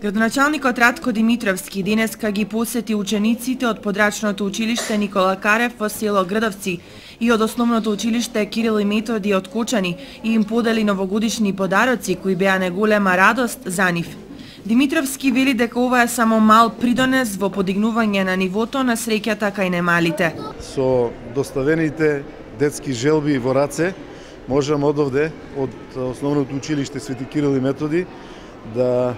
Градоначалникот Ратко Димитровски денеска ги посети учениците од подрачното училиште Никола Карев во село Грдовци и од основното училиште Кирил и Методи од Кочани и им подели новогодишни подароци кои беа неголема радост за нив. Димитровски вели дека ова е само мал придонес во подигнување на нивото на среќата кај немалите. Со доставените детски желби во раце, можам одовде од основното училиште Свети Кирил и Методи да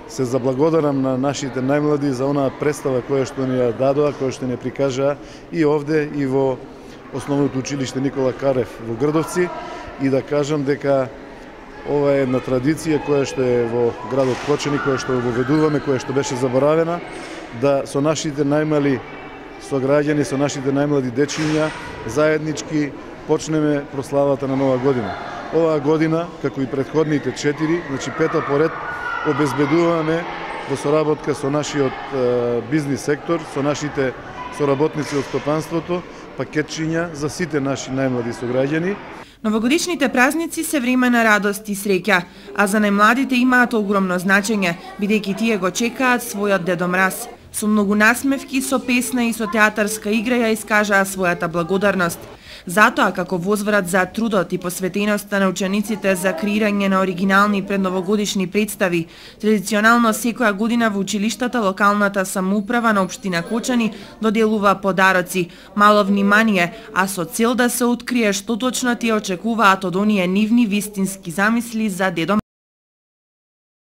се заблагодарам на нашите најмлади за онаа представа која што ни ја дадоа, која што ни прикажаа и овде и во основното училиште Никола Карев во Грдовци и да кажам дека ова е една традиција која што е во градот Кочани, која што воведуваме, која што беше заборавена, да со нашите најмали сограѓани, со нашите најмлади дечиња заеднички почнеме прославата на Нова година. Оваа година, како и претходните 4, значи 5 поред, обезбедуваме во соработка со нашиот бизнис сектор, со нашите соработници од стопанството, пакетчиња за сите наши најмлади сограѓани. Новогодишните празници се време на радост и среќа, а за најмладите имаат огромно значење, бидејќи тие го чекаат својот Дедо Мраз. Со многу насмевки, со песна и со театарска игра ја искажаа својата благодарност. Затоа, како возврат за трудот и посветеноста на учениците за креирање на оригинални предновогодишни представи, традиционално секоја година во училиштата локалната самоуправа на општина Кочани доделува подароци, мало внимание, а со цел да се открие што точно тие очекуваат од оние нивни вистински замисли за Дедо